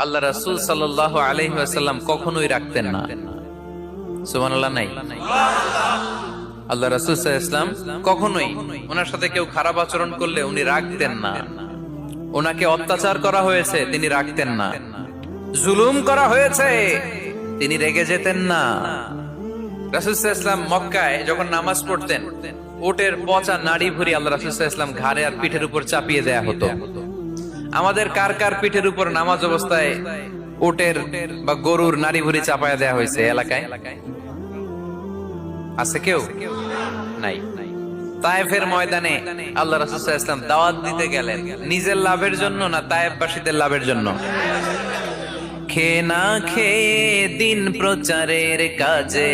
আল্লাহ রাসূল সাল্লাল্লাহু আলাইহি ওয়াসাল্লাম কখনোই রাখতেন না। সুবহানাল্লাহ নাই? আল্লাহ রাসূল সাল্লাল্লাহু আলাইহি ওয়াসাল্লাম কখনোই ওনার সাথে কেউ খারাপ আচরণ করলে উনি রাখতেন না। ওনাকে অত্যাচার করা হয়েছে, তিনি রাখতেন না। জুলুম করা হয়েছে, তিনি রেগে যেতেন না। রাসূল সাল্লাল্লাহু আলাইহি ওয়াসাল্লাম মক্কায় যখন নামাজ পড়তেন, উটের পচা নাড়ি ভুঁড়ি আল্লাহ রাসূল সাল্লাল্লাহু আলাইহি ওয়াসাল্লাম ঘাড়ে আর পিঠের উপর চাপিয়ে দেয়া হতো। আমাদের কার কার পিঠের উপর নামাজ অবস্থায় উটের বা গরুর নাড়ি ভুঁড়ি চাপায়া দেয়া হয়েছে এলাকায়? আছে কেউ? নাই। তায়েফের ময়দানে আল্লাহ রাসূল সাল্লাল্লাহু আলাইহি ওয়াসাল্লাম দাওয়াত দিতে গেলেন, নিজের লাভের জন্য না তায়েফবাসীদের লাভের জন্য? খেয়ে না খেয়ে দিন প্রচারের কাজে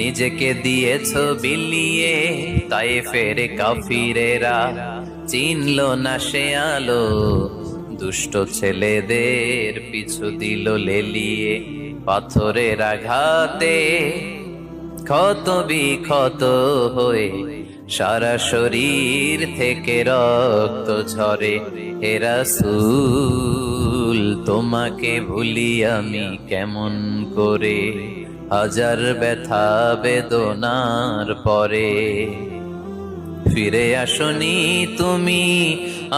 নিজেকে দিয়েছ বিলিয়ে, তায়েফের কাফিরেরা চিনলো না সে আলো, দুষ্ট ছেলেদের পিছু দিল লেলিয়ে, পাথরের আঘাতে ক্ষত বিক্ষত হয়ে সারা শরীর থেকে রক্ত ঝরে। হে রাসূল তোমাকে ভুলি আমি কেমন করে, হাজার ব্যথা বেদনার পরে। ফিরে আসনি তুমি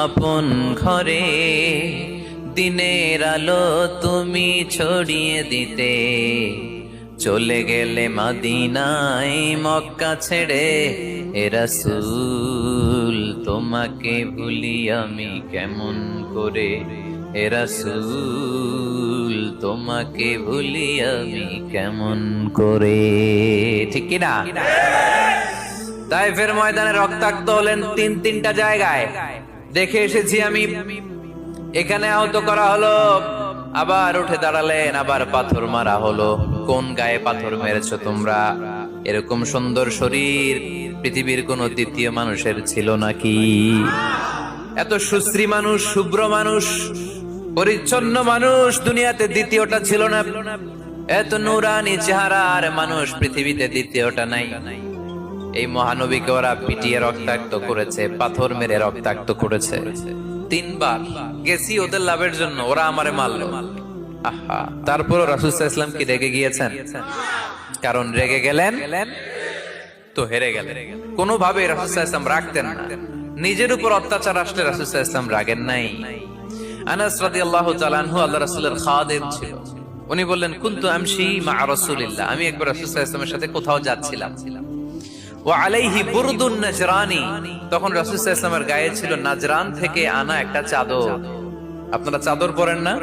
আপন ঘরে, দিনের আলো তুমি ছড়িয়ে দিতে, চলে গেলে মদিনায় মক্কা ছেড়ে। হে রাসূল তোমাকে ভুলি আমি কেমন করে, হে রাসূল তোমাকে ভুলি আমি কেমন করে। ঠিক কি না? তায়েফের ময়দানে রক্তাক্ত হলেন তিনটা জায়গায়, দেখে এসেছি আমি। এখানে আহত করা হলো, আবার উঠে দাঁড়ালেন, আবার পাথর মারা হলো। কোন গায়ে পাথর মেরেছো তোমরা? এরকম সুন্দর শরীর পৃথিবীর কোন দ্বিতীয় মানুষের ছিল নাকি? এত সুশ্রী মানুষ, শুভ্র মানুষ, পরিচ্ছন্ন মানুষ দুনিয়াতে দ্বিতীয়টা ছিল না। এত নুরানি চেহারার মানুষ পৃথিবীতে দ্বিতীয়টা নাই। এই মহানবীকে ওরা পিটিয়ে রক্তাক্ত করেছে, পাথর মেরে রক্তাক্ত করেছে। 3 বার গেছি ওদের লাভের জন্য, ওরা আমারে মারলো। আহা, তারপরও রাসূল সাল্লাল্লাহু আলাইহি ওয়াসাল্লাম কি রেগে গিয়েছেন? কারণ রেগে গেলেন তো হেরে গেলেন। কোনোভাবে রাসূল সাল্লাল্লাহু আলাইহি ওয়াসাল্লাম রাখতেন না। নিজের উপর অত্যাচার আসলে রাসূল সাল্লাল্লাহু আলাইহি ওয়াসাল্লাম রাগেন নাই। আনাস রাদিয়াল্লাহু তাআলা আনহু আল্লাহ রাসূলের খাদেম ছিল। উনি বললেন, কুনতু আমশি মা রাসূলিল্লাহ, আমি একবার রাসূল সাল্লাল্লাহু আলাইহি ওয়াসাল্লামের সাথে কোথাও যাচ্ছিলাম। ওয়া আলাইহি বুরদুন নাজরানি, তখন রাসূল সাল্লাল্লাহু আলাইহি ওয়াসাল্লামের গায়ে ছিল নাজরান থেকে আনা একটা চাদর। আপনারা চাদর পরেন না?